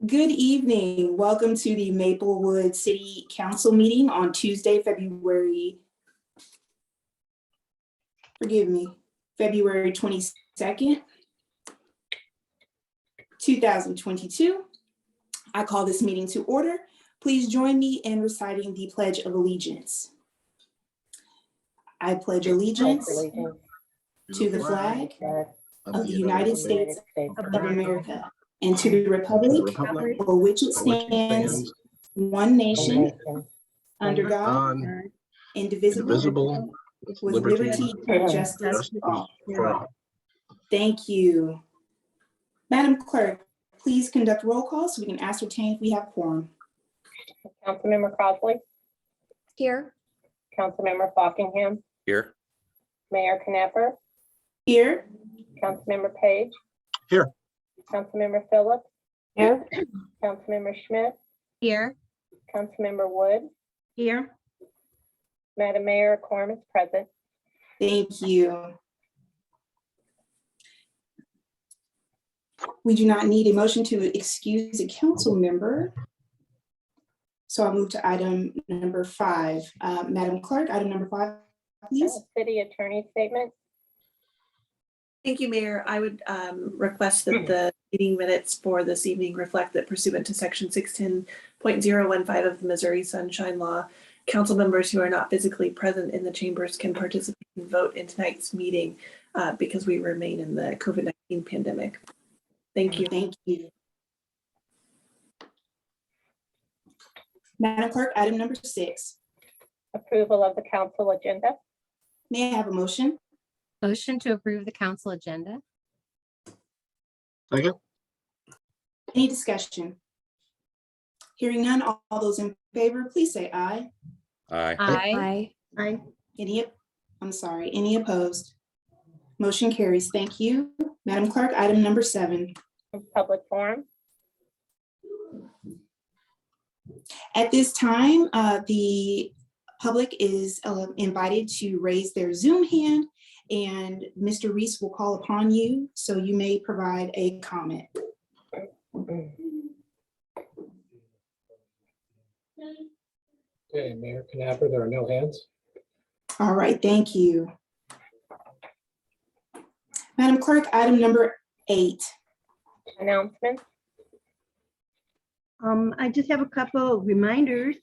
Good evening. Welcome to the Maplewood City Council meeting on Tuesday, February 22nd, 2022. I call this meeting to order. Please join me in reciting the Pledge of Allegiance. I pledge allegiance to the flag of the United States of America and to the republic for which it stands, one nation, under God, indivisible, with liberty and justice for all. Thank you. Madam Clerk, please conduct roll call so we can ascertain if we have quorum. Councilmember Crossley. Here. Councilmember Fockingham. Here. Mayor Knapper. Here. Councilmember Page. Here. Councilmember Phillips. Here. Councilmember Schmidt. Here. Councilmember Wood. Here. Madam Mayor, a quorum is present. Thank you. We do not need a motion to excuse a council member. So I'll move to item number 5. Madam Clerk, item number 5, please. City Attorney statement. Thank you, Mayor. I would request that the meeting minutes for this evening reflect that pursuant to section 610.015 of the Missouri Sunshine Law, council members who are not physically present in the chambers can participate and vote in tonight's meeting because we remain in the COVID-19 pandemic. Thank you. Thank you. Madam Clerk, item number 6. Approval of the council agenda. May I have a motion? Motion to approve the council agenda. Second. Any discussion? Hearing none, all those in favor, please say aye. Aye. Aye. Aye. Any opposed? Motion carries. Thank you. Madam Clerk, item number 7. Public forum. At this time, the public is invited to raise their Zoom hand, and Mr. Reese will call upon you, so you may provide a comment. Okay, Mayor Knapper, there are no hands. All right, thank you. Madam Clerk, item number 8. Announcements. I just have a couple of reminders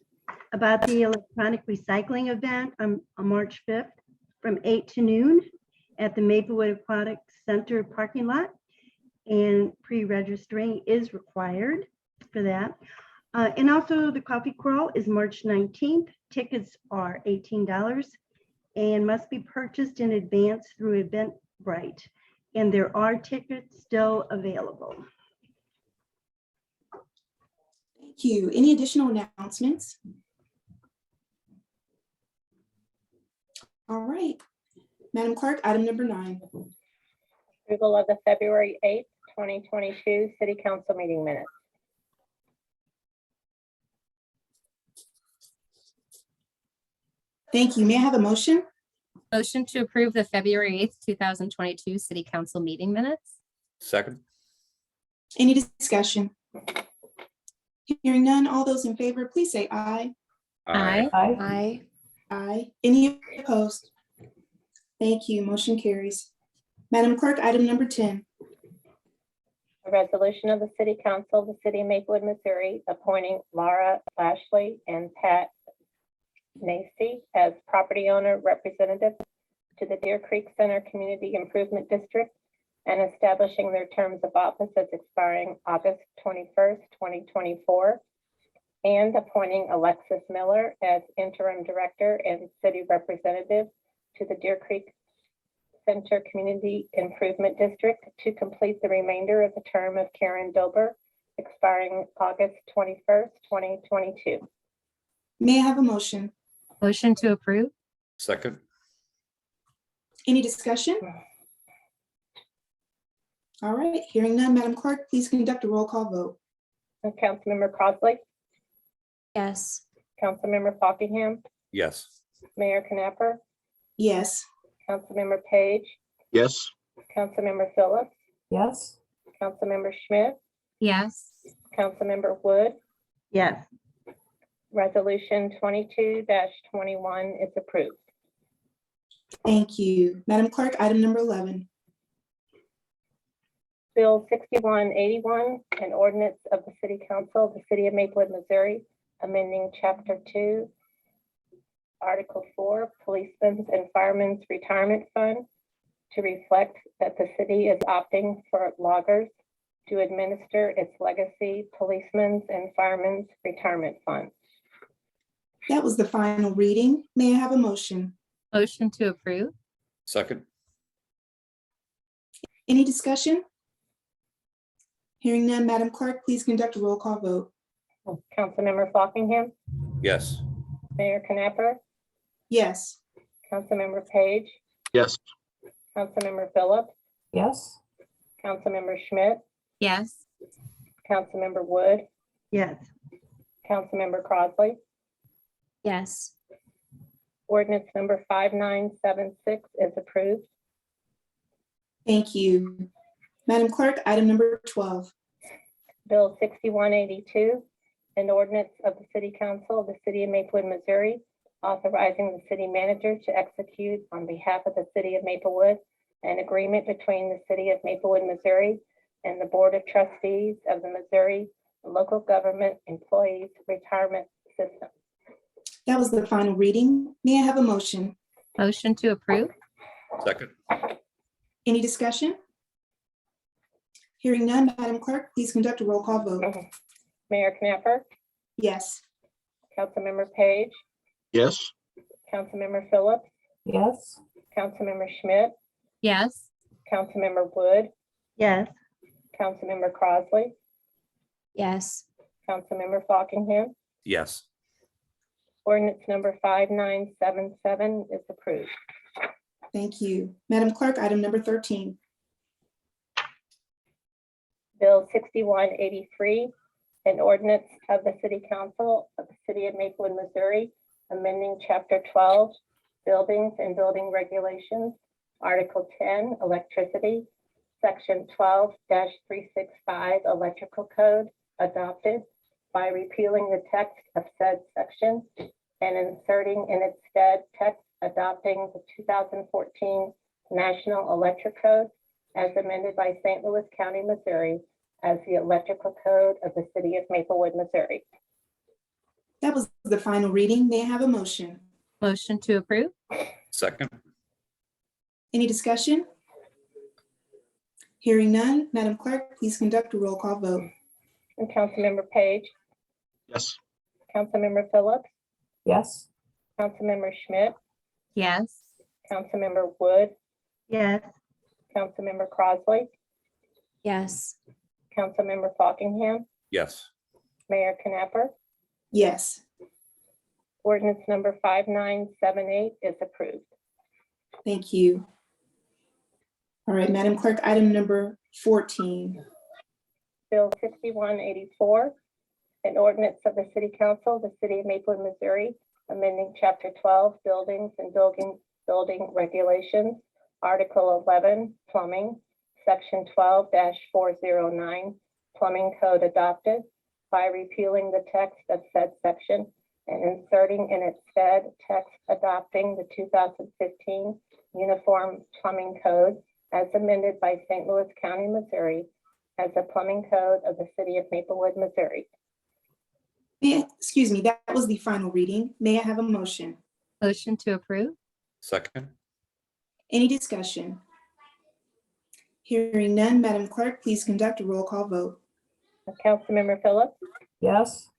about the electronic recycling event on March 5th from 8 to noon at the Maplewood Aquatic Center parking lot. And pre-registering is required for that. And also the coffee crawl is March 19th. Tickets are $18 and must be purchased in advance through Eventbrite. And there are tickets still available. Thank you. Any additional announcements? All right. Madam Clerk, item number 9. Approval of the February 8th, 2022 City Council meeting minutes. Thank you. May I have a motion? Motion to approve the February 8th, 2022 City Council meeting minutes. Second. Any discussion? Hearing none, all those in favor, please say aye. Aye. Aye. Aye. Any opposed? Thank you. Motion carries. Madam Clerk, item number 10. A resolution of the City Council of the City of Maplewood, Missouri, appointing Laura Lashley and Pat Nacy as property owner representative to the Deer Creek Center Community Improvement District and establishing their terms of office as expiring August 21st, 2024, and appointing Alexis Miller as interim director and city representative to the Deer Creek Center Community Improvement District to complete the remainder of the term of Karen Dober, expiring August 21st, 2022. May I have a motion? Motion to approve. Second. Any discussion? All right, hearing none, Madam Clerk, please conduct a roll call vote. Councilmember Crossley, Yes. Councilmember Fockingham, Yes. Mayor Knapper, Yes. Councilmember Page, Yes. Councilmember Phillips, Yes. Councilmember Schmidt, Yes. Councilmember Wood. Yes. Resolution 22-21 is approved. Thank you. Madam Clerk, item number 11. Bill 6181, an ordinance of the City Council of the City of Maplewood, Missouri, amending Chapter 2, Article 4, Policemen's and Firemen's Retirement Fund to reflect that the city is opting for loggers to administer its legacy Policemen's and Firemen's Retirement Fund. That was the final reading. May I have a motion? Motion to approve? Second. Any discussion? Hearing none, Madam Clerk, please conduct a roll call vote. Councilmember Fockingham, Yes. Mayor Knapper, Yes. Councilmember Page, Yes. Councilmember Phillips, yes, Councilmember Schmidt, Yes. Councilmember Wood, Yes. Councilmember Crossley. Yes. Ordinance number 5976 is approved. Thank you. Madam Clerk, item number 12. Bill 6182, an ordinance of the City Council of the City of Maplewood, Missouri, authorizing the city manager to execute on behalf of the City of Maplewood an agreement between the City of Maplewood, Missouri and the Board of Trustees of the Missouri Local Government Employees Retirement System. That was the final reading. May I have a motion? Motion to approve? Second. Any discussion? Hearing none, Madam Clerk, please conduct a roll call vote. Mayor Knapper, Yes. Councilmember Page, Yes. Councilmember Phillips, yes, Councilmember Schmidt, Yes. Councilmember Wood, Yes. Councilmember Crossley, Yes. Councilmember Fockingham. Yes. Ordinance number 5977 is approved. Thank you. Madam Clerk, item number 13. Bill 6183, an ordinance of the City Council of the City of Maplewood, Missouri, amending Chapter 12, Buildings and Building Regulations, Article 10, Electricity, Section 12-365 Electrical Code, adopted by repealing the text of said section and inserting in its stead text adopting the 2014 National Electric Code as amended by St. Louis County, Missouri, as the Electrical Code of the City of Maplewood, Missouri. That was the final reading. May I have a motion? Motion to approve? Second. Any discussion? Hearing none, Madam Clerk, please conduct a roll call vote. And Councilmember Page, Yes. Councilmember Phillips, yes, Councilmember Schmidt, Yes. Councilmember Wood, Yes. Councilmember Crossley, Yes. Councilmember Fockingham, Yes. Mayor Knapper. Yes. Ordinance number 5978 is approved. Thank you. All right, Madam Clerk, item number 14. Bill 6184, an ordinance of the City Council of the City of Maplewood, Missouri, amending Chapter 12, Buildings and Building Regulations, Article 11, Plumbing, Section 12-409, Plumbing Code adopted by repealing the text of said section and inserting in its stead text adopting the 2015 Uniform Plumbing Code as amended by St. Louis County, Missouri, as the Plumbing Code of the City of Maplewood, Missouri. Excuse me, that was the final reading. May I have a motion? Motion to approve? Second. Any discussion? Hearing none, Madam Clerk, please conduct a roll call vote. Councilmember Phillips, yes,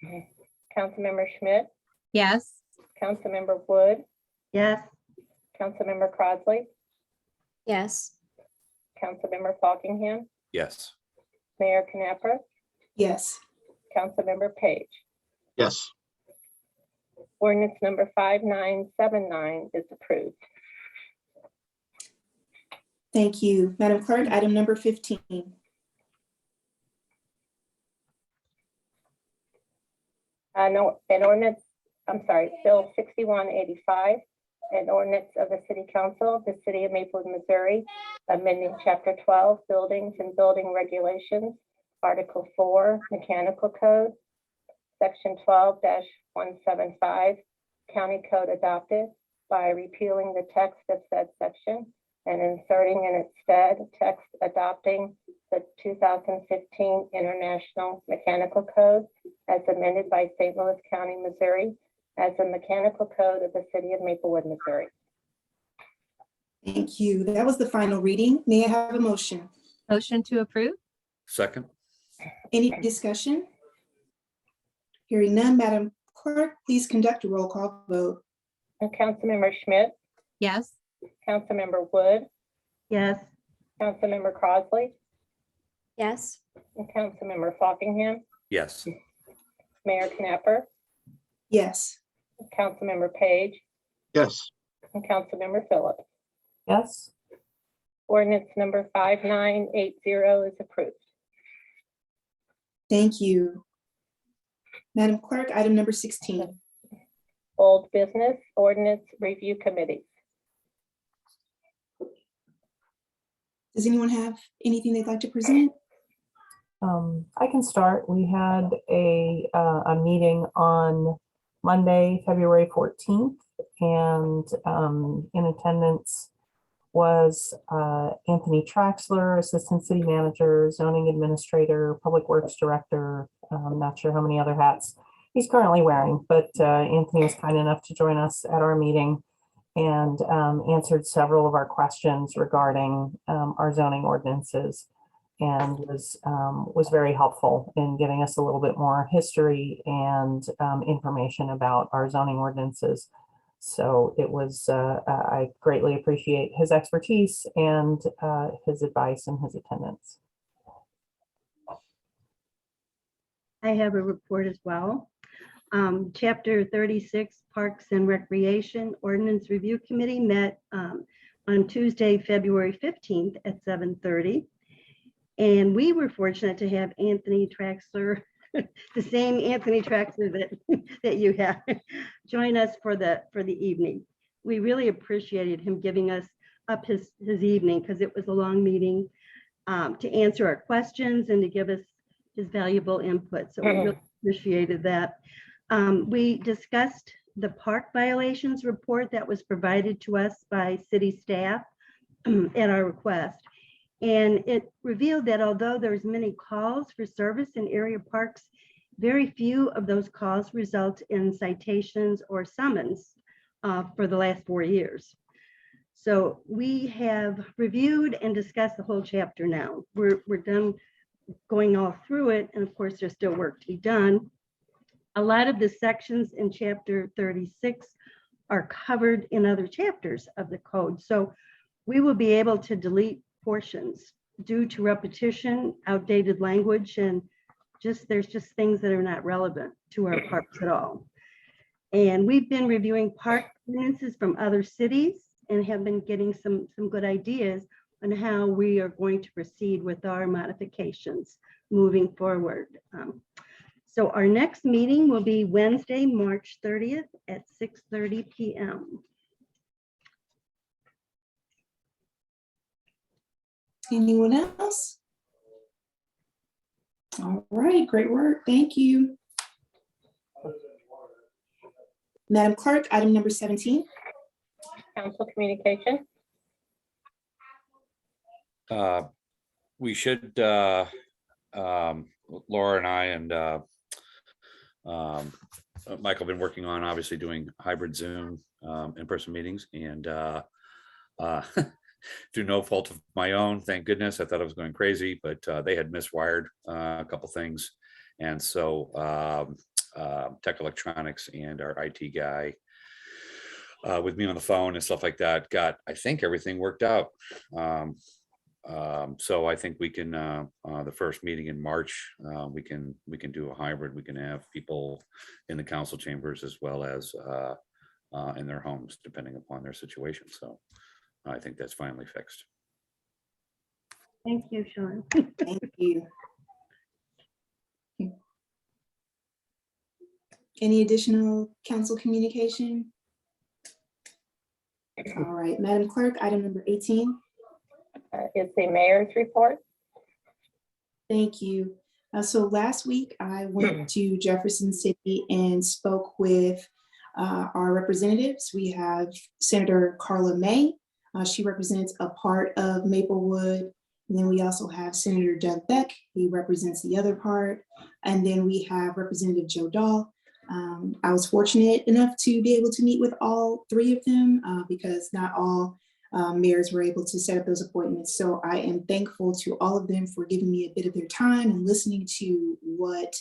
Councilmember Schmidt, Yes. Councilmember Wood, Yes. Councilmember Crossley, Yes. Councilmember Fockingham, Yes. Mayor Knapper, Yes. Councilmember Page. Yes. Ordinance number 5979 is approved. Thank you. Madam Clerk, item number 15. Bill 6185, an ordinance of the City Council of the City of Maplewood, Missouri, amending Chapter 12, Buildings and Building Regulations, Article 4, Mechanical Code, Section 12-175, County Code adopted by repealing the text of said section and inserting in its stead text adopting the 2015 International Mechanical Code as amended by St. Louis County, Missouri, as the Mechanical Code of the City of Maplewood, Missouri. Thank you. That was the final reading. May I have a motion? Motion to approve? Second. Any discussion? Hearing none, Madam Clerk, please conduct a roll call vote. And Councilmember Schmidt, Yes. Councilmember Wood, Yes. Councilmember Crossley, Yes. and Councilmember Fockingham, Yes. Mayor Knapper, Yes. Councilmember Page, Yes. and Councilmember Phillips. yes, Ordinance number 5980 is approved. Thank you. Madam Clerk, item number 16. Old Business Ordinance Review Committee. Does anyone have anything they'd like to present? I can start. We had a meeting on Monday, February 14th, and in attendance was Anthony Traxler, Assistant City Manager, Zoning Administrator, Public Works Director. I'm not sure how many other hats he's currently wearing, but Anthony was kind enough to join us at our meeting and answered several of our questions regarding our zoning ordinances, and was very helpful in giving us a little bit more history and information about our zoning ordinances. So it was, I greatly appreciate his expertise and his advice and his attendance. I have a report as well. Chapter 36, Parks and Recreation Ordinance Review Committee met on Tuesday, February 15th at 7:30. And we were fortunate to have Anthony Traxler, the same Anthony Traxler that you have, join us for the evening. We really appreciated him giving us up his evening because it was a long meeting to answer our questions and to give us his valuable input. So we really appreciated that. We discussed the park violations report that was provided to us by city staff at our request. And it revealed that although there's many calls for service in area parks, very few of those calls result in citations or summons for the last 4 years. So we have reviewed and discussed the whole chapter now. We're done going all through it, and of course there's still work to be done. A lot of the sections in chapter 36 are covered in other chapters of the code. So we will be able to delete portions due to repetition, outdated language, and there's just things that are not relevant to our parks at all. And we've been reviewing park ordinances from other cities and have been getting some good ideas on how we are going to proceed with our modifications moving forward. So our next meeting will be Wednesday, March 30th at 6:30 p.m. Anyone else? All right, great work. Thank you. Madam Clerk, item number 17. Council communication. We should, Laura and I and Michael have been working on obviously doing hybrid Zoom in-person meetings, and through no fault of my own, thank goodness. I thought I was going crazy, but they had miswired a couple things. And so Tech Electronics and our IT guy with me on the phone and stuff like that I think everything worked out. So I think we can, the first meeting in March, we can do a hybrid. We can have people in the council chambers as well as in their homes, depending upon their situation. So I think that's finally fixed. Thank you, Sean. Thank you. Any additional council communication? All right, Madam Clerk, item number 18. Is the mayor's report. Thank you. So last week I went to Jefferson City and spoke with our representatives. We have Senator Carla May. She represents a part of Maplewood. And then we also have Senator Doug Beck. He represents the other part. And then we have Representative Joe Dahl. I was fortunate enough to be able to meet with all three of them because not all mayors were able to set up those appointments. So I am thankful to all of them for giving me a bit of their time and listening to what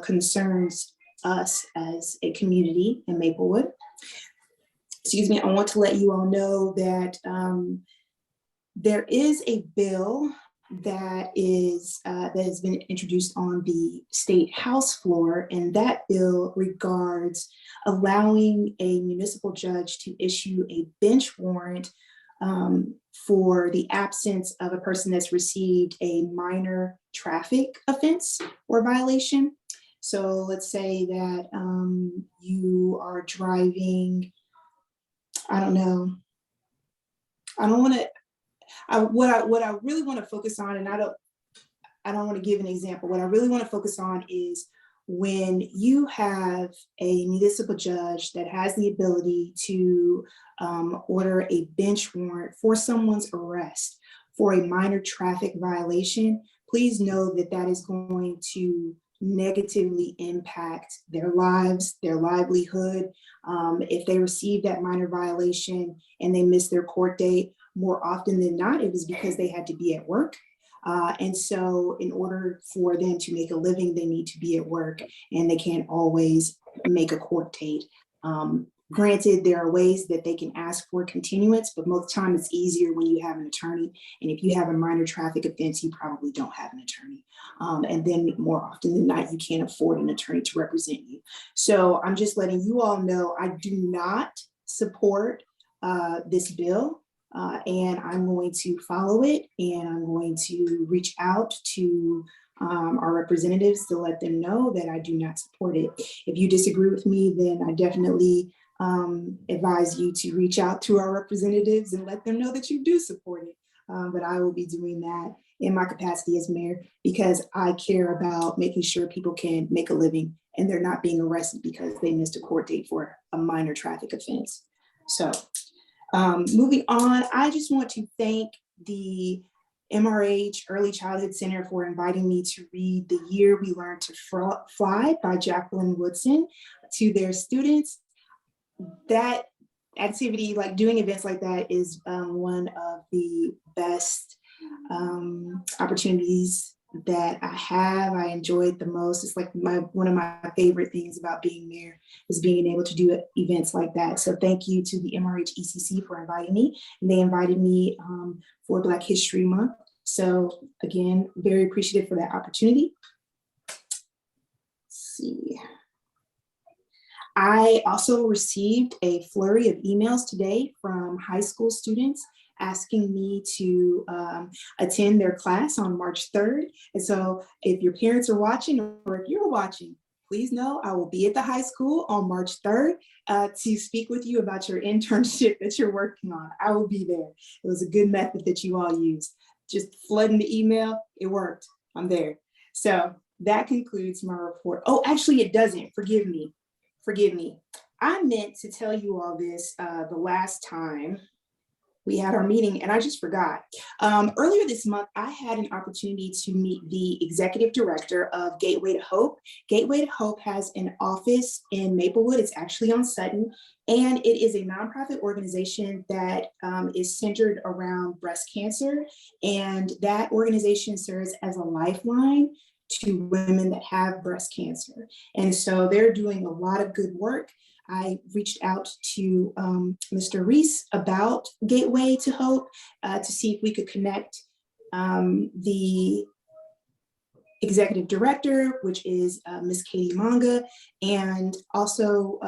concerns us as a community in Maplewood. Excuse me, I want to let you all know that there is a bill that has been introduced on the state house floor, and that bill regards allowing a municipal judge to issue a bench warrant for the absence of a person that's received a minor traffic offense or violation. So let's say that you are driving, I don't know, I don't want to, what I really want to focus on, and I don't want to give an example. What I really want to focus on is when you have a municipal judge that has the ability to order a bench warrant for someone's arrest for a minor traffic violation, please know that that is going to negatively impact their lives, their livelihood. If they receive that minor violation and they miss their court date, more often than not, it was because they had to be at work. And so in order for them to make a living, they need to be at work and they can't always make a court date. Granted, there are ways that they can ask for continuance, but most time it's easier when you have an attorney. And if you have a minor traffic offense, you probably don't have an attorney. And then more often than not, you can't afford an attorney to represent you. So I'm just letting you all know, I do not support this bill. And I'm going to follow it, and I'm going to reach out to our representatives to let them know that I do not support it. If you disagree with me, then I definitely advise you to reach out to our representatives and let them know that you do support it. But I will be doing that in my capacity as mayor because I care about making sure people can make a living and they're not being arrested because they missed a court date for a minor traffic offense. So moving on, I just want to thank the MRH Early Childhood Center for inviting me to read The Year We Learned to Fly by Jacqueline Woodson to their students. That activity, like doing events like that, is one of the best opportunities that I have. I enjoy it the most. It's like one of my favorite things about being mayor is being able to do events like that. So thank you to the MRH ECC for inviting me. And they invited me for Black History Month. So again, very appreciative for that opportunity. Let's see. I also received a flurry of emails today from high school students asking me to attend their class on March 3rd. And so if your parents are watching or if you're watching, please know I will be at the high school on March 3rd to speak with you about your internship that you're working on. I will be there. It was a good method that you all used. Just flooding the email, it worked. I'm there. So that concludes my report. Oh, actually it doesn't, forgive me. I meant to tell you all this the last time we had our meeting and I just forgot. Earlier this month, I had an opportunity to meet the executive director of Gateway to Hope. Gateway to Hope has an office in Maplewood. It's actually on Sutton, and it is a nonprofit organization that is centered around breast cancer. And that organization serves as a lifeline to women that have breast cancer. And so they're doing a lot of good work. I reached out to Mr. Reese about Gateway to Hope to see if we could connect the executive director, which is Ms. Katie Manga, and also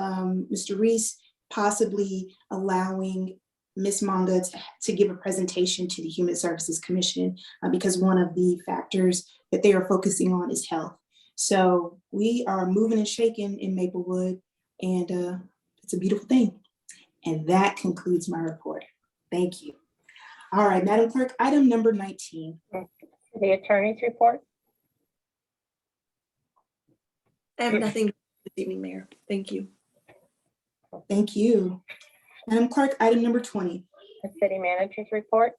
Mr. Reese possibly allowing Ms. Manga to give a presentation to the Human Services Commission because one of the factors that they are focusing on is health. So we are moving and shaking in Maplewood, and it's a beautiful thing. And that concludes my report. Thank you. All right, Madam Clerk, item number 19. The attorney's report. I have nothing this evening, Mayor. Thank you. Thank you. Madam Clerk, item number 20. The city manager's report.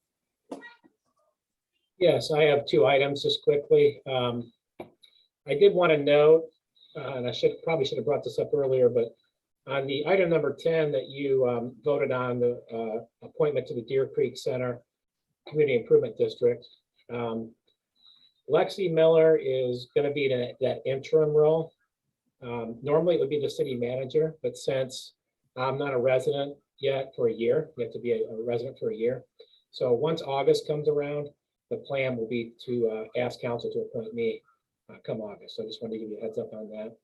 Yes, I have two items just quickly. I did want to note, and I probably should have brought this up earlier, but on the item number 10 that you voted on, the appointment to the Deer Creek Center Community Improvement District, Lexi Miller is going to be that interim role. Normally it would be the city manager, but since I'm not a resident yet for a year, you have to be a resident for a year. So once August comes around, the plan will be to ask council to appoint me come August. So I just wanted to give you a heads up on that.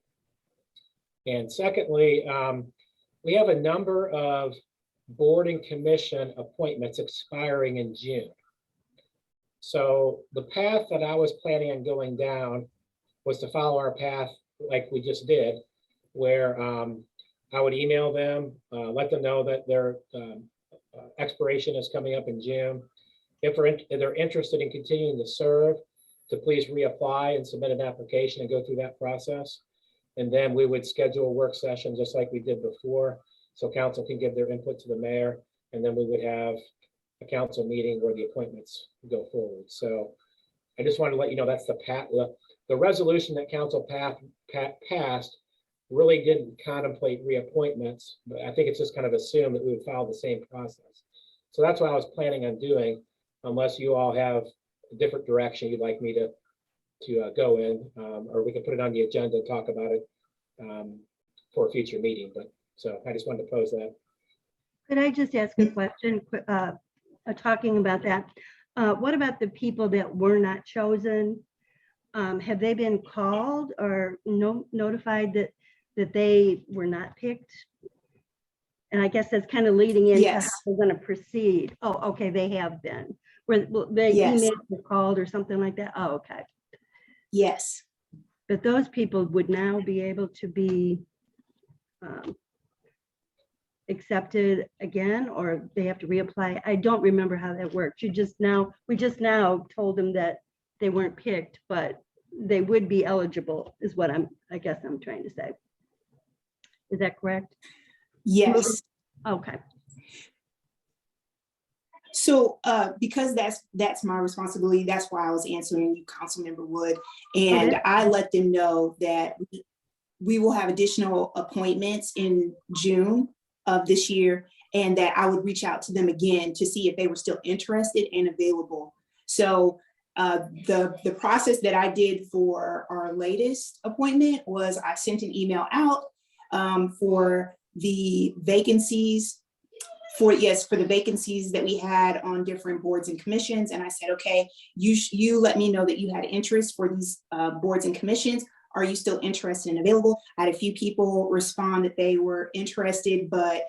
And secondly, we have a number of board and commission appointments expiring in June. So the path that I was planning on going down was to follow our path like we just did, where I would email them, let them know that their expiration is coming up in June. If they're interested in continuing to serve, to please reapply and submit an application and go through that process. And then we would schedule a work session just like we did before, so council can give their input to the mayor, and then we would have a council meeting where the appointments go forward. So I just wanted to let you know that's the path. The resolution that council passed really didn't contemplate reappointments, but I think it's just kind of assumed that we would follow the same process. So that's what I was planning on doing, unless you all have a different direction you'd like me to go in, or we can put it on the agenda and talk about it for a future meeting. But so I just wanted to pose that. Could I just ask a question, talking about that? What about the people that were not chosen? Have they been called or notified that they were not picked? And I guess that's kind of leading into how Yes. we're going to proceed. Oh, okay, they have been. Were they Yes. emailed or called or something like that? Oh, okay. Yes. But those people would now be able to be accepted again, or they have to reapply? I don't remember how that works. We just now told them that they weren't picked, but they would be eligible, is what I guess I'm trying to say. Is that correct? Yes. Okay. So because that's my responsibility, that's why I was answering you, Councilmember Wood. And Okay. I let them know that we will have additional appointments in June of this year, and that I would reach out to them again to see if they were still interested and available. So the process that I did for our latest appointment was I sent an email out for the vacancies, for the vacancies that we had on different boards and commissions. And I said, okay, you let me know that you had interest for these boards and commissions. Are you still interested and available? I had a few people respond that they were interested, but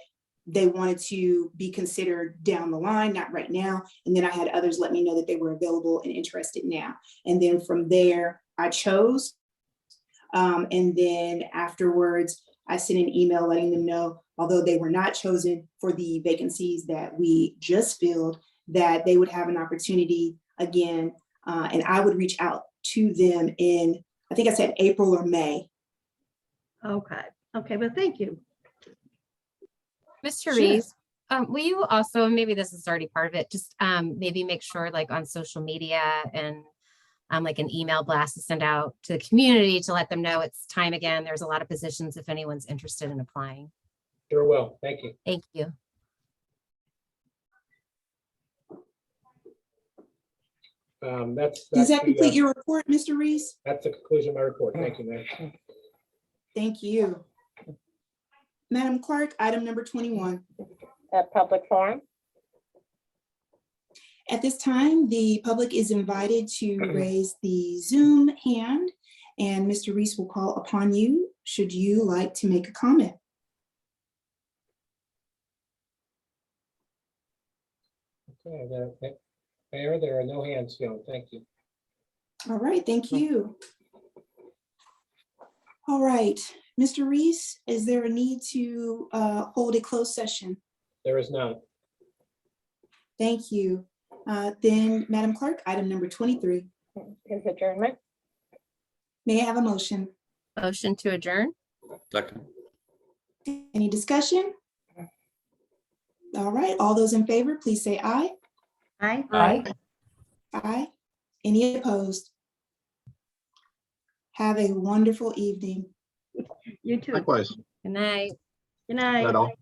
they wanted to be considered down the line, not right now. And then I had others let me know that they were available and interested now. And then from there, I chose. And then afterwards, I sent an email letting them know, although they were not chosen for the vacancies that we just filled, that they would have an opportunity again. And I would reach out to them in, I think I said April or May. Okay. Okay. Well, thank you. Mr. Sure. Rees, will you also, maybe this is already part of it, just maybe make sure like on social media and like an email blast to send out to the community to let them know it's time again. There's a lot of positions if anyone's interested in applying. Sure will. Thank you. Thank you. Does that complete your report, Mr. Rees? That's the conclusion of my report. Thank you, Mayor. Thank you. Madam Clerk, item number 21. Public forum. At this time, the public is invited to raise the Zoom hand, and Mr. Rees will call upon you should you like to make a comment. Okay, Mayor, there are no hands shown. Thank you. All right, thank you. All right, Mr. Rees, is there a need to hold a closed session? There is none. Thank you. Then, Madam Clerk, item number 23. Is adjournment. May I have a motion? Motion to adjourn? Second. Any discussion? All right, all those in favor, please say aye. Aye. Aye. Aye. Any opposed? Have a wonderful evening. You too. Likewise. Good night. Good night. Night all.